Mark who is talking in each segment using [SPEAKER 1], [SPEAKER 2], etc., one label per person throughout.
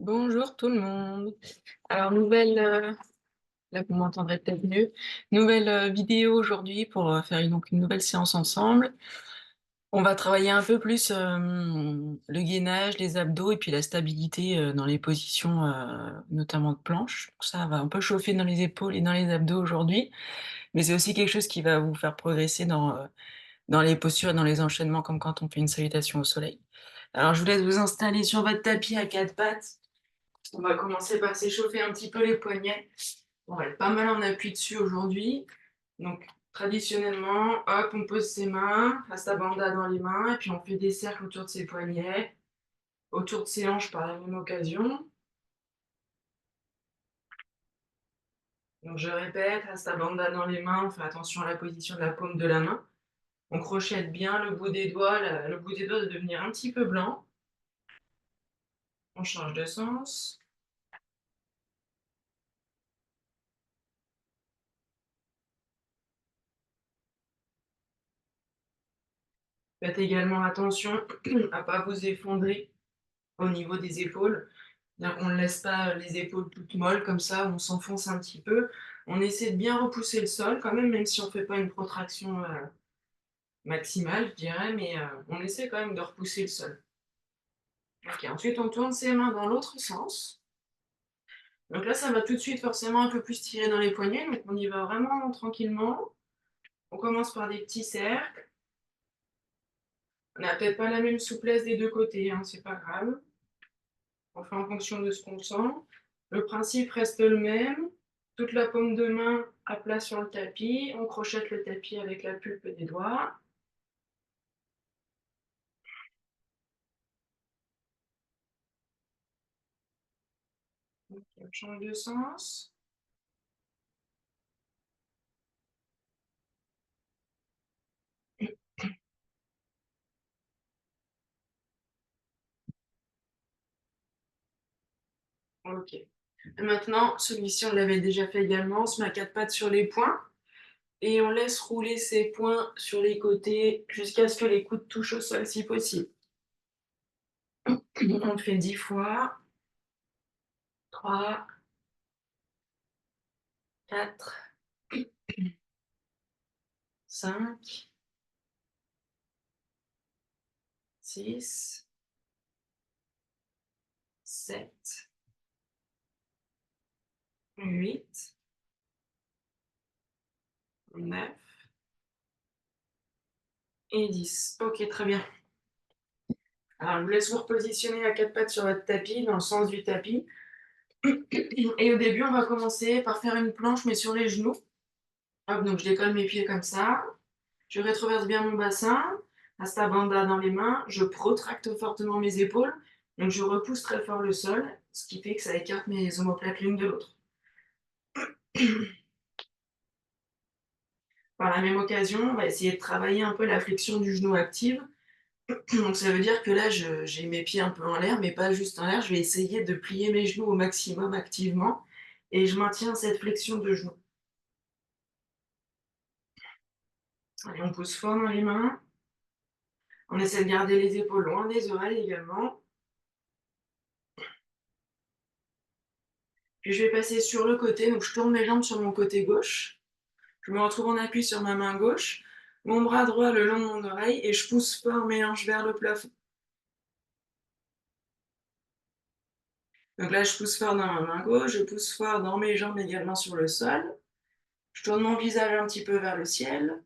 [SPEAKER 1] Bonjour tout le monde. Alors là vous m'entendrez peut-être mieux. Nouvelle, vidéo aujourd'hui pour, faire une nouvelle séance ensemble. On va travailler un peu plus, le gainage, les abdos et puis la stabilité, dans les positions, notamment de planche. Donc ça va un peu chauffer dans les épaules et dans les abdos aujourd'hui, mais c'est aussi quelque chose qui va vous faire progresser dans les postures et dans les enchaînements comme quand on fait une salutation au soleil. Alors je vous laisse vous installer sur votre tapis à 4 pattes. On va commencer par s'échauffer un petit peu les poignets. On va être pas mal en appui dessus aujourd'hui. Donc, traditionnellement, hop, on pose ses mains, rasta banda dans les mains, et puis on fait des cercles autour de ses poignets, autour de ses hanches par la même occasion. Donc, je répète, rasta banda dans les mains, on fait attention à la position de la paume de la main. On crochette bien le bout des doigts, le bout des doigts de devenir un petit peu blanc. On change de sens. Faites également attention à ne pas vous effondrer au niveau des épaules. On ne laisse pas les épaules toutes molles comme ça, on s'enfonce un petit peu. On essaie de bien repousser le sol quand même si on ne fait pas une protraction maximale, je dirais, mais on essaie quand même de repousser le sol. Ok, ensuite on tourne ses mains dans l'autre sens. Donc là, ça va tout de suite forcément un peu plus tirer dans les poignets, donc on y va vraiment tranquillement. On commence par des petits cercles. On n'a peut-être pas la même souplesse des deux côtés, hein, c'est pas grave. On fait en fonction de ce qu'on sent. Le principe reste le même. Toute la paume de main à plat sur le tapis. On crochette le tapis avec la pulpe des doigts. Donc, on change de sens. Ok. Et maintenant, celui-ci, on l'avait déjà fait également. On se met à quatre pattes sur les poings. Et on laisse rouler ses poings sur les côtés jusqu'à ce que les coudes touchent au sol si possible. On le fait 10 fois. 3, 4, 5, 6, 7, 8, 9 et 10. Ok, très bien. Alors, je vous laisse vous repositionner à quatre pattes sur votre tapis, dans le sens du tapis. Et au début, on va commencer par faire une planche, mais sur les genoux. Hop, donc je décolle mes pieds comme ça. Je rétroverse bien mon bassin. Hasta banda dans les mains. Je protracte fortement mes épaules. Donc je repousse très fort le sol, ce qui fait que ça écarte mes omoplates l'une de l'autre. Par la même occasion, on va essayer de travailler un peu la flexion du genou active. Donc ça veut dire que là, j'ai mes pieds un peu en l'air, mais pas juste en l'air. Je vais essayer de plier mes genoux au maximum activement et je maintiens cette flexion de genou. Allez, on pousse fort dans les mains. On essaie de garder les épaules loin des oreilles également. Puis je vais passer sur le côté, donc je tourne mes jambes sur mon côté gauche. Je me retrouve en appui sur ma main gauche, mon bras droit le long de mon oreille et je pousse fort mes hanches vers le plafond. Donc là, je pousse fort dans ma main gauche, je pousse fort dans mes jambes également sur le sol. Je tourne mon visage un petit peu vers le ciel.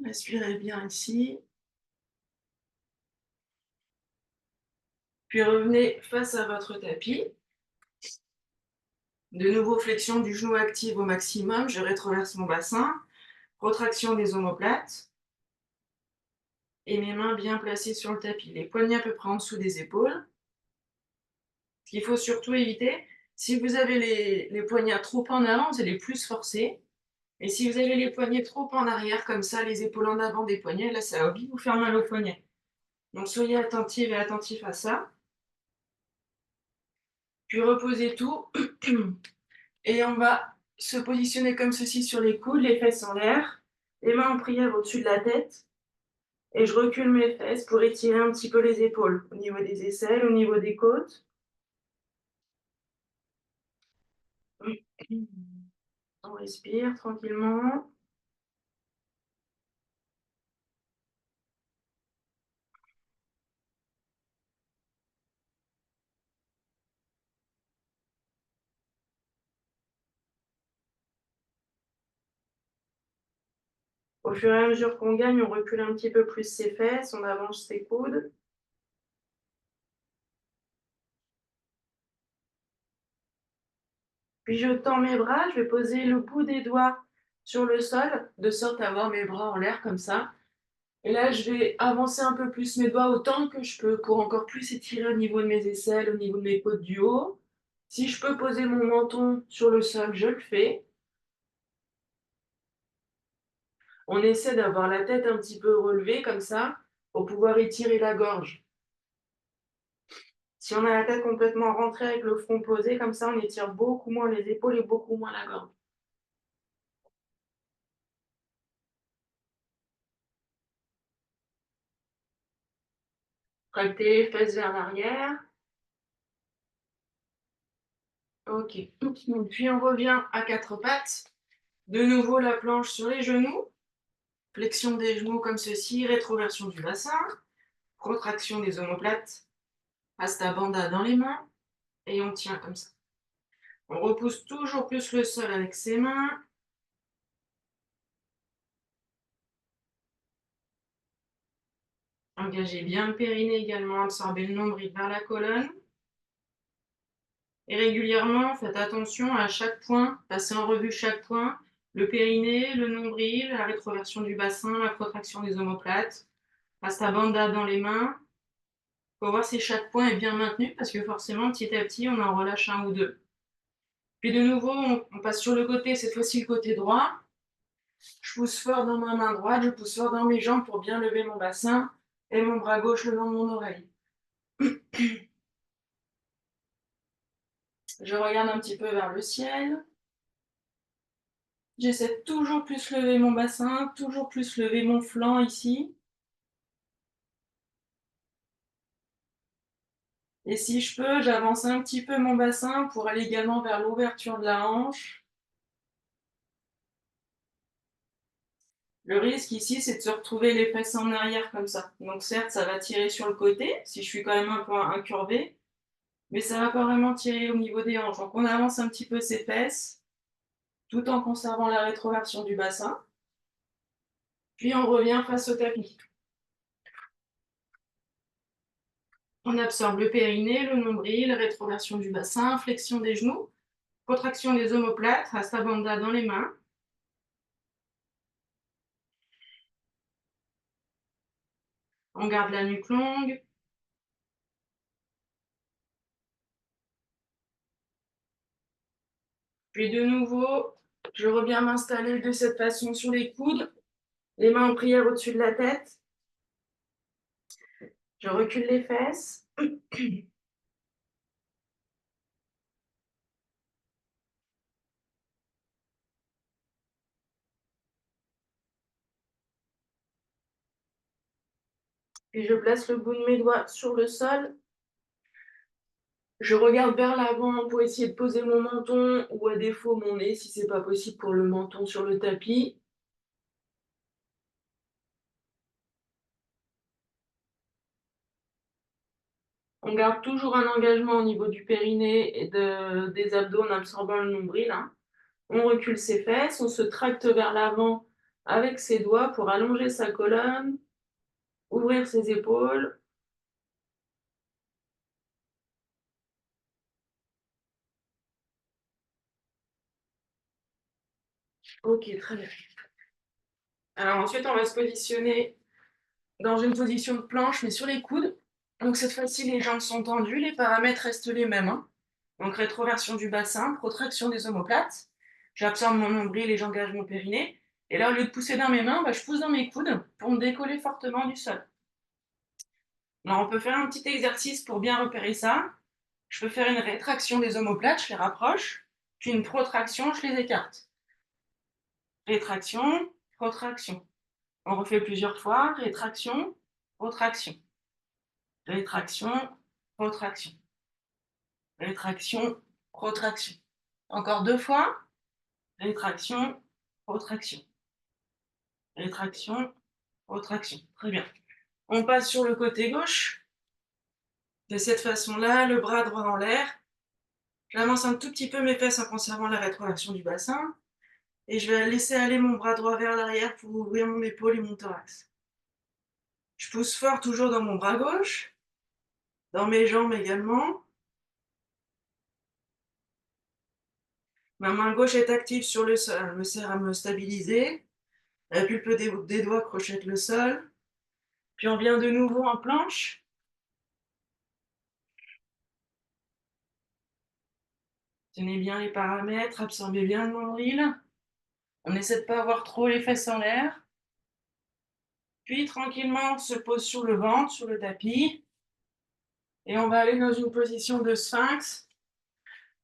[SPEAKER 1] Respirez bien ici. Puis revenez face à votre tapis. De nouveau, flexion du genou active au maximum. Je rétroverse mon bassin. Protraction des omoplates. Et mes mains bien placées sur le tapis. Les poignets à peu près en dessous des épaules. Ce qu'il faut surtout éviter, si vous avez les poignets trop en avant, vous allez plus forcer. Et si vous avez les poignets trop en arrière, comme ça, les épaules en avant des poignets, là, ça va vite vous faire mal aux poignets. Donc soyez attentive et attentif à ça. Puis reposez tout. Et on va se positionner comme ceci sur les coudes, les fesses en l'air, les mains en prière au-dessus de la tête. Et je recule mes fesses pour étirer un petit peu les épaules, au niveau des aisselles, au niveau des côtes. On respire tranquillement. Au fur et à mesure qu'on gagne, on recule un petit peu plus ses fesses, on avance ses coudes. Puis je tends mes bras, je vais poser le bout des doigts sur le sol, de sorte à avoir mes bras en l'air comme ça. Et là, je vais avancer un peu plus mes doigts autant que je peux pour encore plus étirer au niveau de mes aisselles, au niveau de mes côtes du haut. Si je peux poser mon menton sur le sol, je le fais. On essaie d'avoir la tête un petit peu relevée comme ça pour pouvoir étirer la gorge. Si on a la tête complètement rentrée avec le front posé, comme ça, on étire beaucoup moins les épaules et beaucoup moins la gorge. Tractez les fesses vers l'arrière. Ok. Puis on revient à quatre pattes. De nouveau la planche sur les genoux. Flexion des genoux comme ceci, rétroversion du bassin. Protraction des omoplates. Hasta bandha dans les mains. Et on tient comme ça. On repousse toujours plus le sol avec ses mains. Engagez bien le périnée également, absorbez le nombril vers la colonne. Et régulièrement, faites attention à chaque point, passez en revue chaque point, le périnée, le nombril, la rétroversion du bassin, la protraction des omoplates, hasta bandha dans les mains. Il faut voir si chaque point est bien maintenu parce que forcément, petit à petit, on en relâche un ou deux. Puis de nouveau, on passe sur le côté, cette fois-ci le côté droit. Je pousse fort dans ma main droite, je pousse fort dans mes jambes pour bien lever mon bassin et mon bras gauche le long de mon oreille. Je regarde un petit peu vers le ciel. J'essaie de toujours plus lever mon bassin, toujours plus lever mon flanc ici. Et si je peux, j'avance un petit peu mon bassin pour aller également vers l'ouverture de la hanche. Le risque ici, c'est de se retrouver les fesses en arrière comme ça. Donc certes, ça va tirer sur le côté, si je suis quand même un peu incurvée, mais ça va pas vraiment tirer au niveau des hanches. Donc on avance un petit peu ses fesses, tout en conservant la rétroversion du bassin. Puis on revient face au tapis. On absorbe le périnée, le nombril, rétroversion du bassin, flexion des genoux, contraction des omoplates, hasta bandha dans les mains. On garde la nuque longue. Puis de nouveau, je reviens m'installer de cette façon sur les coudes, les mains en prière au-dessus de la tête. Je recule les fesses. Puis je place le bout de mes doigts sur le sol. Je regarde vers l'avant pour essayer de poser mon menton ou à défaut mon nez si c'est pas possible pour le menton sur le tapis. On garde toujours un engagement au niveau du périnée et des abdos en absorbant le nombril, hein. On recule ses fesses, on se tracte vers l'avant avec ses doigts pour allonger sa colonne, ouvrir ses épaules. Ok, très bien. Alors ensuite, on va se positionner dans une position de planche, mais sur les coudes. Donc cette fois-ci, les jambes sont tendues, les paramètres restent les mêmes, hein. Donc rétroversion du bassin, protraction des omoplates. J'absorbe mon nombril et j'engage mon périnée. Et là, au lieu de pousser dans mes mains, je pousse dans mes coudes pour me décoller fortement du sol. Alors on peut faire un petit exercice pour bien repérer ça. Je peux faire une rétraction des omoplates, je les rapproche, puis une protraction, je les écarte. Rétraction, protraction. On refait plusieurs fois, rétraction, retraction, rétraction, retraction, rétraction, retraction. Encore 2 fois, rétraction, retraction, rétraction, retraction. Très bien. On passe sur le côté gauche. De cette façon-là, le bras droit en l'air. J'avance un tout petit peu mes fesses en conservant la rétroversion du bassin. Et je vais laisser aller mon bras droit vers l'arrière pour ouvrir mon épaule et mon thorax. Je pousse fort toujours dans mon bras gauche, dans mes jambes également. Ma main gauche est active sur le sol, elle me sert à me stabiliser. La pulpe des doigts crochette le sol. Puis on vient de nouveau en planche. Tenez bien les paramètres, absorbez bien le nombril. On essaie de pas avoir trop les fesses en l'air. Puis tranquillement, on se pose sur le ventre, sur le tapis. Et on va aller dans une position de sphinx.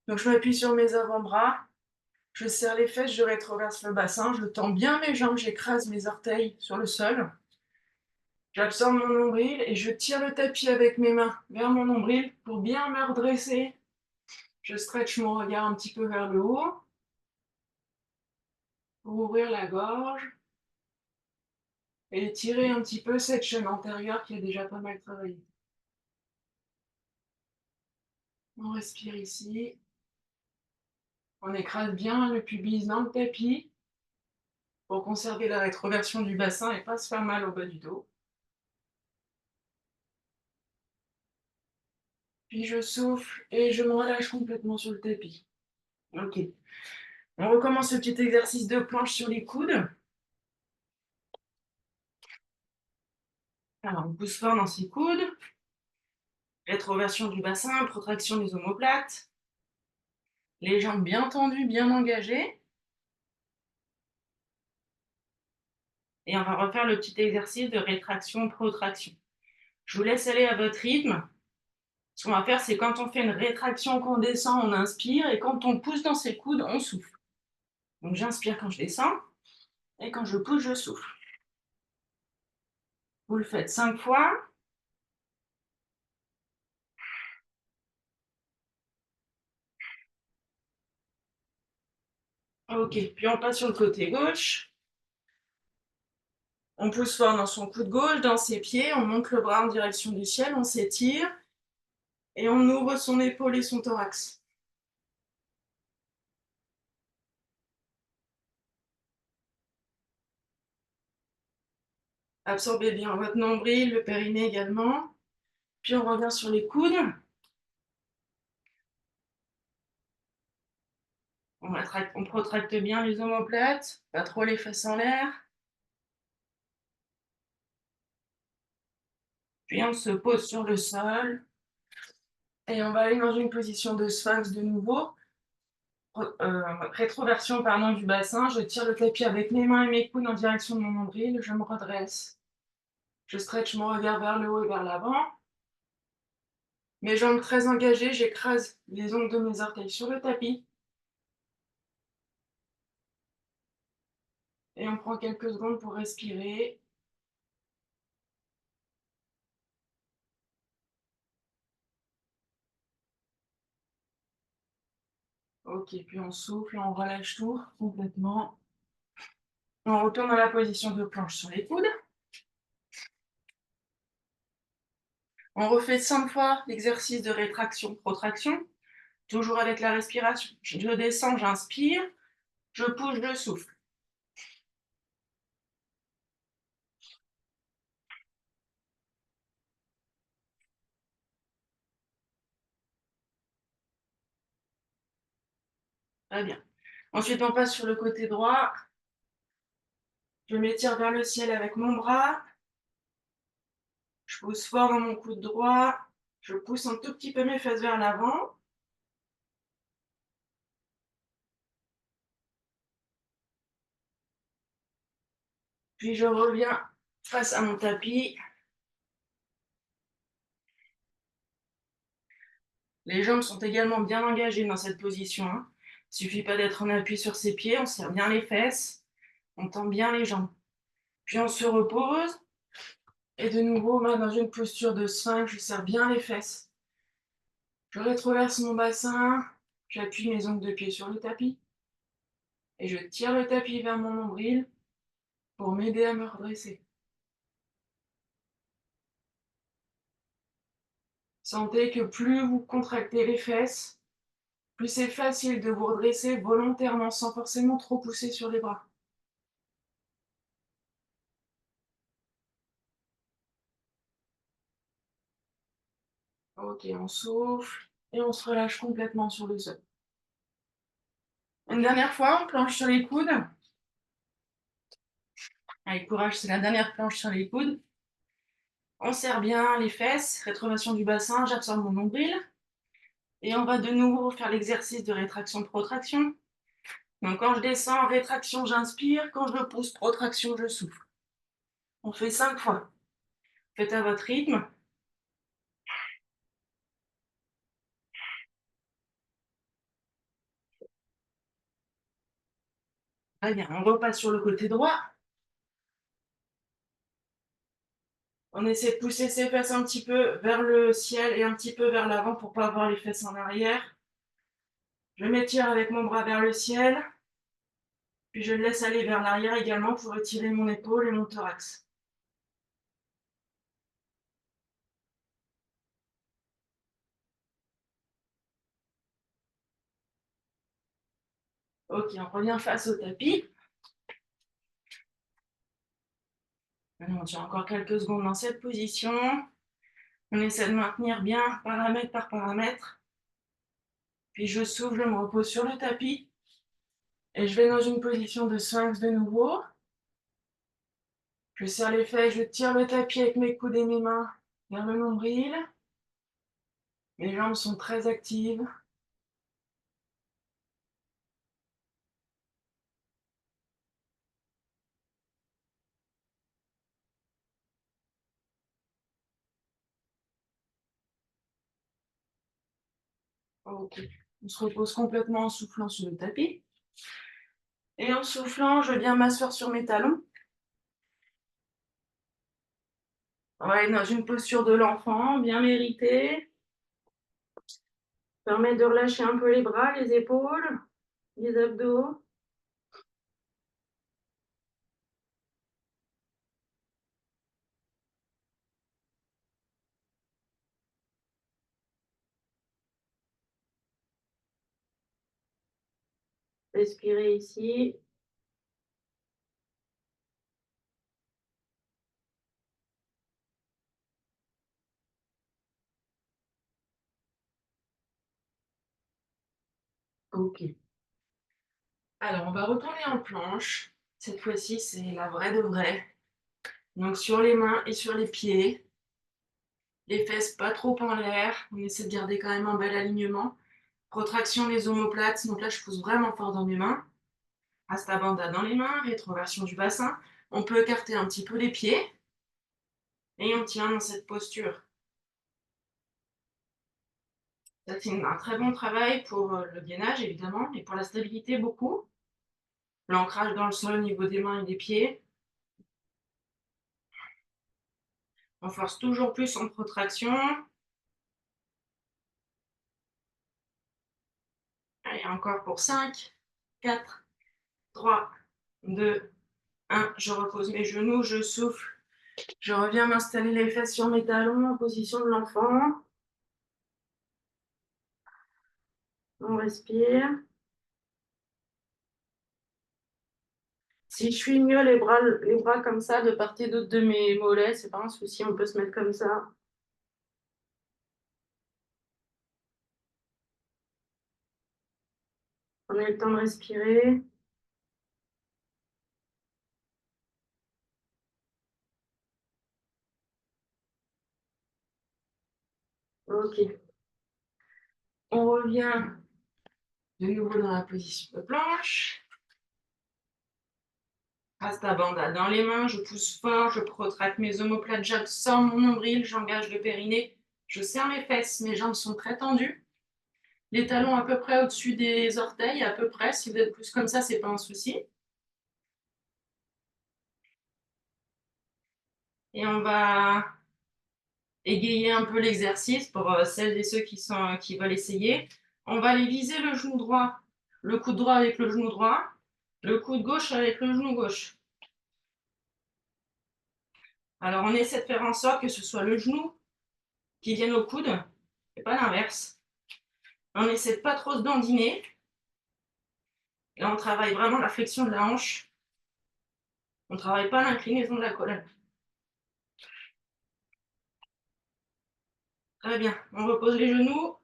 [SPEAKER 1] Donc je m'appuie sur mes avant-bras. Je serre les fesses, je rétroverse le bassin. Je tends bien mes jambes, j'écrase mes orteils sur le sol. J'absorbe mon nombril et je tire le tapis avec mes mains vers mon nombril pour bien me redresser. Je stretch mon regard un petit peu vers le haut pour ouvrir la gorge et tirer un petit peu cette chaîne antérieure qui a déjà pas mal travaillé. On respire ici. On écrase bien le pubis dans le tapis pour conserver la rétroversion du bassin et pas se faire mal au bas du dos. Puis je souffle et je me relâche complètement sur le tapis. Ok. On recommence ce petit exercice de planche sur les coudes. Alors, on pousse fort dans ses coudes. Rétroversion du bassin, protraction des omoplates. Les jambes bien tendues, bien engagées. Et on va refaire le petit exercice de rétraction-protraction. Je vous laisse aller à votre rythme. Ce qu'on va faire, c'est quand on fait une rétraction, qu'on descend, on inspire. Et quand on pousse dans ses coudes, on souffle. Donc j'inspire quand je descends. Et quand je pousse, je souffle. Vous le faites 5 fois. Ok, puis on passe sur le côté gauche. On pousse fort dans son coude gauche, dans ses pieds, on monte le bras en direction du ciel, on s'étire et on ouvre son épaule et son thorax. Absorbez bien votre nombril, le périnée également. Puis on revient sur les coudes. On protracte bien les omoplates, pas trop les fesses en l'air. Puis on se pose sur le sol. Et on va aller dans une position de sphinx de nouveau. Rétroversion pardon, du bassin. Je tire le tapis avec mes mains et mes coudes en direction de mon nombril. Je me redresse. Je stretch mon regard vers le haut et vers l'avant. Mes jambes très engagées, j'écrase les ongles de mes orteils sur le tapis. Et on prend quelques secondes pour respirer. Ok, puis on souffle, on relâche tout complètement. On retourne à la position de planche sur les coudes. On refait 5 fois l'exercice de rétraction-protraction, toujours avec la respiration. Je descends, j'inspire, je pousse, je souffle. Très bien. Ensuite, on passe sur le côté droit. Je m'étire vers le ciel avec mon bras. Je pousse fort dans mon coude droit. Je pousse un tout petit peu mes fesses vers l'avant. Puis je reviens face à mon tapis. Les jambes sont également bien engagées dans cette position. Il ne suffit pas d'être en appui sur ses pieds, on serre bien les fesses, on tend bien les jambes. Puis on se repose. Et de nouveau, on va dans une posture de sphinx, je serre bien les fesses. Je rétroverse mon bassin, j'appuie mes ongles de pied sur le tapis et je tire le tapis vers mon nombril pour m'aider à me redresser. Sentez que plus vous contractez les fesses, plus c'est facile de vous redresser volontairement sans forcément trop pousser sur les bras. Ok, on souffle et on se relâche complètement sur le sol. Une dernière fois, on planche sur les coudes. Allez, courage, c'est la dernière planche sur les coudes. On serre bien les fesses, rétroversion du bassin, j'absorbe mon nombril. Et on va de nouveau faire l'exercice de rétraction-protraction. Donc quand je descends, rétraction, j'inspire. Quand je pousse, protraction, je souffle. On fait 5 fois. Faites à votre rythme. Très bien, on repasse sur le côté droit. On essaie de pousser ses fesses un petit peu vers le ciel et un petit peu vers l'avant pour ne pas avoir les fesses en arrière. Je m'étire avec mon bras vers le ciel. Puis je le laisse aller vers l'arrière également pour étirer mon épaule et mon thorax. Ok, on revient face au tapis. On tient encore quelques secondes dans cette position. On essaie de maintenir bien paramètre par paramètre. Puis je souffle, je me repose sur le tapis. Et je vais dans une position de sphinx de nouveau. Je serre les fesses, je tire le tapis avec mes coudes et mes mains vers le nombril. Mes jambes sont très actives. Ok. On se repose complètement en soufflant sur le tapis. Et en soufflant, je viens m'asseoir sur mes talons. On va être dans une posture de l'enfant, bien méritée. Permet de relâcher un peu les bras, les épaules, les abdos. Respirez ici. Ok. Alors, on va retourner en planche. Cette fois-ci, c'est la vraie de vraie. Donc, sur les mains et sur les pieds. Les fesses pas trop en l'air. On essaie de garder quand même un bel alignement. Protraction des omoplates. Donc là, je pousse vraiment fort dans mes mains. Hasta Bandha dans les mains. Rétroversion du bassin. On peut écarter un petit peu les pieds. Et on tient dans cette posture. Ça, c'est un très bon travail pour le gainage, évidemment, et pour la stabilité, beaucoup. L'ancrage dans le sol au niveau des mains et des pieds. On force toujours plus en protraction. Allez, encore pour 5, 4, 3, 2, 1. Je repose mes genoux, je souffle. Je reviens m'installer les fesses sur mes talons en position de l'enfant. On respire. Si je suis mieux les bras comme ça, de part et d'autre de mes mollets, c'est pas un souci, on peut se mettre comme ça. Prenez le temps de respirer. Ok. On revient de nouveau dans la position de planche. Hasta Bandha dans les mains, je pousse fort, je protracte mes omoplates, j'absorbe mon nombril, j'engage le périnée, je serre mes fesses, mes jambes sont très tendues. Les talons à peu près au-dessus des orteils, à peu près. Si vous êtes plus comme ça, c'est pas un souci. Et on va égayer un peu l'exercice pour celles et ceux qui veulent essayer. On va aller viser le genou droit, le coude droit avec le genou droit, le coude gauche avec le genou gauche. Alors on essaie de faire en sorte que ce soit le genou qui vienne au coude et pas l'inverse. On essaie de pas trop se dandiner. Et on travaille vraiment la flexion de la hanche. On ne travaille pas l'inclinaison de la colonne. Très bien. On repose les genoux.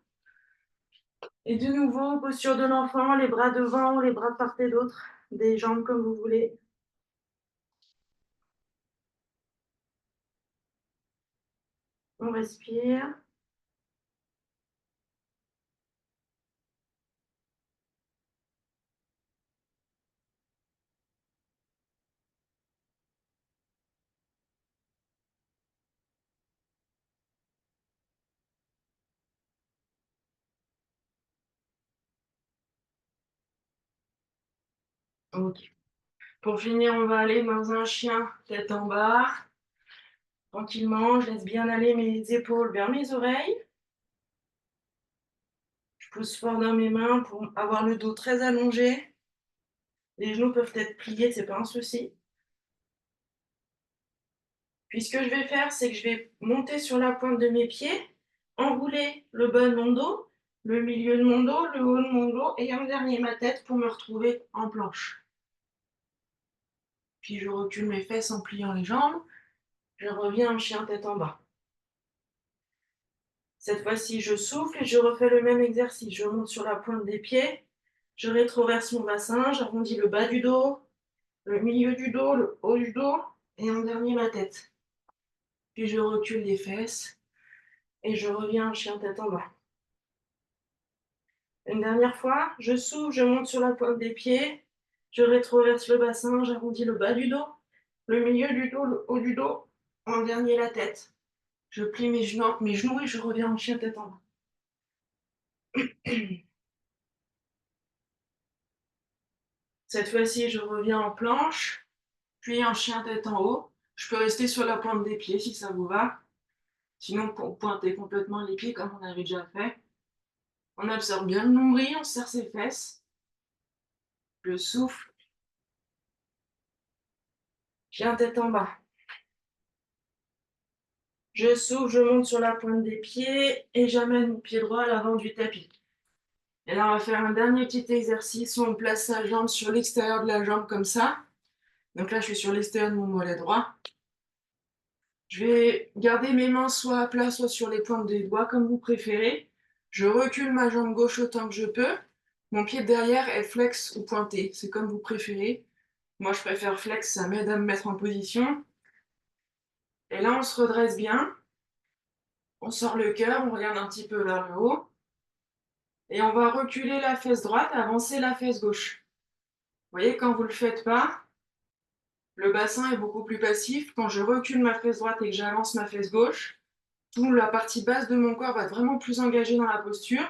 [SPEAKER 1] Et de nouveau, posture de l'enfant, les bras devant ou les bras de part et d'autre, des jambes comme vous voulez. On respire. Ok. Pour finir, on va aller dans un chien tête en bas. Tranquillement, je laisse bien aller mes épaules vers mes oreilles. Je pousse fort dans mes mains pour avoir le dos très allongé. Les genoux peuvent être pliés, c'est pas un souci. Puis ce que je vais faire, c'est que je vais monter sur la pointe de mes pieds, enrouler le bas de mon dos, le milieu de mon dos, le haut de mon dos et un dernier ma tête pour me retrouver en planche. Puis je recule mes fesses en pliant les jambes. Je reviens en chien tête en bas. Cette fois-ci, je souffle et je refais le même exercice. Je monte sur la pointe des pieds, je rétroverse mon bassin, j'arrondis le bas du dos, le milieu du dos, le haut du dos et en dernier ma tête. Puis je recule les fesses et je reviens en chien tête en bas. Une dernière fois, je souffle, je monte sur la pointe des pieds, je rétroverse le bassin, j'arrondis le bas du dos, le milieu du dos, le haut du dos, en dernier la tête. Je plie mes genoux et je reviens en chien tête en bas. Cette fois-ci, je reviens en planche, puis en chien tête en haut. Je peux rester sur la pointe des pieds si ça vous va. Sinon, pour pointer complètement les pieds comme on avait déjà fait. On absorbe bien le nombril, on serre ses fesses. Je souffle. Chien tête en bas. Je souffle, je monte sur la pointe des pieds et j'amène mon pied droit à l'avant du tapis. Et là, on va faire un dernier petit exercice où on place sa jambe sur l'extérieur de la jambe comme ça. Donc là, je suis sur l'extérieur de mon mollet droit. Je vais garder mes mains soit à plat, soit sur les pointes des doigts, comme vous préférez. Je recule ma jambe gauche autant que je peux. Mon pied de derrière est flex ou pointé, c'est comme vous préférez. Moi, je préfère flex, ça m'aide à me mettre en position. Et là, on se redresse bien. On sort le cœur, on regarde un petit peu vers le haut. Et on va reculer la fesse droite, avancer la fesse gauche. Vous voyez, quand vous ne le faites pas, le bassin est beaucoup plus passif. Quand je recule ma fesse droite et que j'avance ma fesse gauche, toute la partie basse de mon corps va être vraiment plus engagée dans la posture.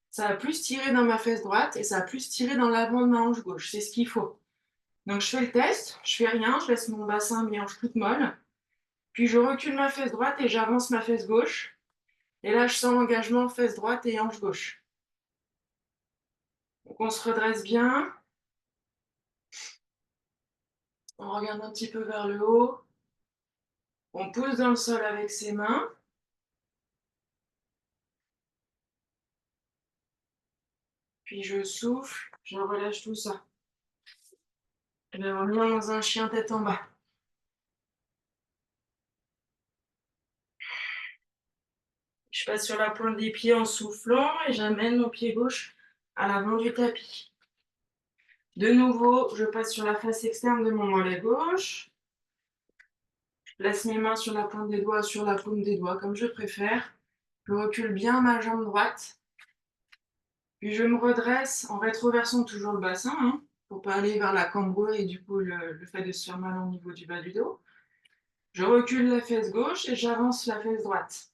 [SPEAKER 1] Ça va plus tirer dans ma fesse droite et ça va plus tirer dans l'avant de ma hanche gauche. C'est ce qu'il faut. Donc je fais le test, je fais rien, je laisse mon bassin, mes hanches toutes molles. Puis je recule ma fesse droite et j'avance ma fesse gauche. Et là, je sens l'engagement fesse droite et hanche gauche. Donc on se redresse bien. On regarde un petit peu vers le haut. On pousse dans le sol avec ses mains. Puis je souffle, je relâche tout ça. Et bien, on revient dans un chien tête en bas. Je passe sur la pointe des pieds en soufflant et j'amène mon pied gauche à l'avant du tapis. De nouveau, je passe sur la face externe de mon mollet gauche. Je place mes mains sur la pointe des doigts, sur la paume des doigts, comme je préfère. Je recule bien ma jambe droite. Puis je me redresse en rétroversant toujours le bassin, pour pas aller vers la cambrure et du coup le fait de se faire mal au niveau du bas du dos. Je recule la fesse gauche et j'avance la fesse droite.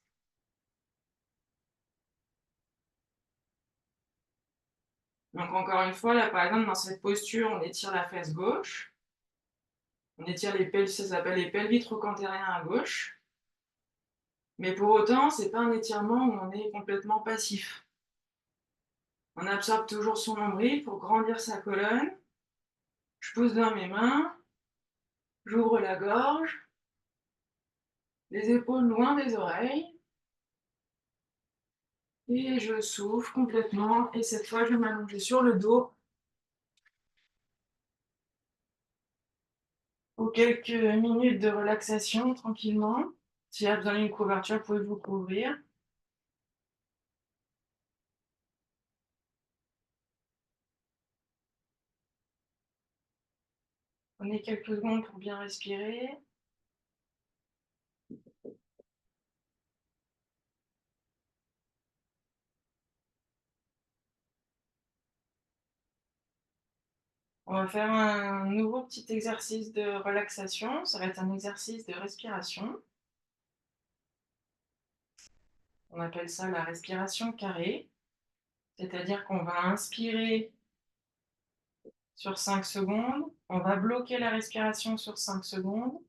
[SPEAKER 1] Donc encore une fois, là par exemple dans cette posture, on étire la fesse gauche. On étire les pelvis, ça s'appelle les pelvis trochanteriens à gauche. Mais pour autant, c'est pas un étirement où on est complètement passif. On absorbe toujours son nombril pour grandir sa colonne. Je pousse dans mes mains, j'ouvre la gorge, les épaules loin des oreilles. Et je souffle complètement. Et cette fois, je vais m'allonger sur le dos pour quelques minutes de relaxation tranquillement. S'il y a besoin d'une couverture, vous pouvez vous couvrir. Prenez quelques secondes pour bien respirer. On va faire un nouveau petit exercice de relaxation. Ça va être un exercice de respiration. On appelle ça la respiration carrée. C'est-à-dire qu'on va inspirer sur 5 secondes. On va bloquer la respiration sur 5 secondes.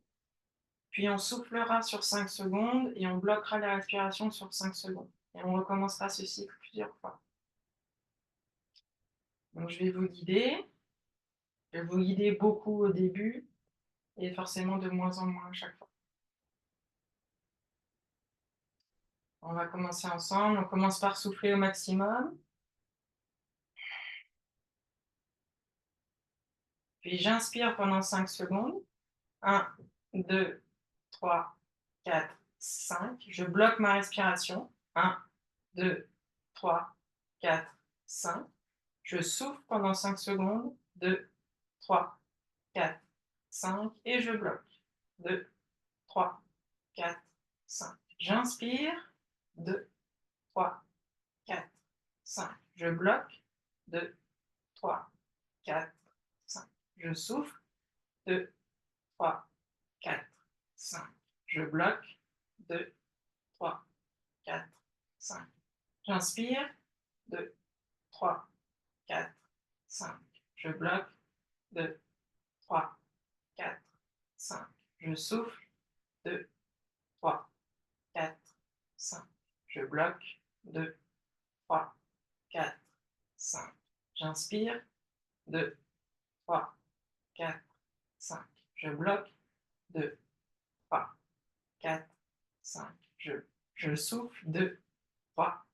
[SPEAKER 1] Puis on soufflera sur 5 secondes et on bloquera la respiration sur 5 secondes. Et on recommencera ce cycle plusieurs fois. Donc je vais vous guider. Je vais vous guider beaucoup au début et forcément de moins en moins à chaque fois. On va commencer ensemble. On commence par souffler au maximum. Puis j'inspire pendant 5 secondes. 1, 2, 3, 4, 5. Je bloque ma respiration. 1, 2, 3, 4, 5. Je souffle pendant 5 secondes. 2, 3, 4, 5. Et je bloque. 2, 3, 4, 5. J'inspire. 2, 3, 4, 5. Je bloque. 2, 3, 4, 5. Je souffle. 2, 3, 4, 5. Je bloque. 2, 3, 4, 5. J'inspire. 2, 3, 4, 5. Je bloque. 2, 3, 4, 5. Je souffle. 2, 3, 4, 5. Je bloque. 2, 3, 4, 5. J'inspire. 2, 3, 4, 5. Je bloque. 2, 3, 4, 5. Je souffle. 2, 3,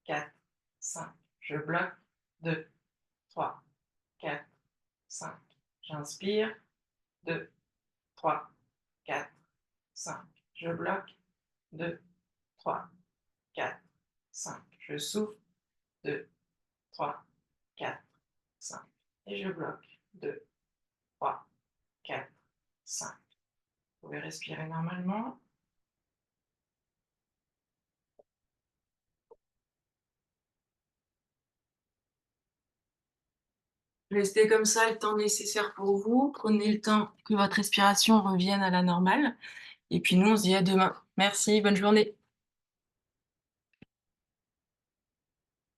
[SPEAKER 1] 4, 5. Je bloque. 2, 3, 4, 5. J'inspire. 2, 3, 4, 5. Je bloque. 2, 3, 4, 5. Je souffle. 2, 3, 4, 5. Et je bloque. 2, 3, 4, 5. Vous pouvez respirer normalement. Restez comme ça le temps nécessaire pour vous. Prenez le temps que votre respiration revienne à la normale. Et puis nous, on se dit à demain. Merci, bonne journée.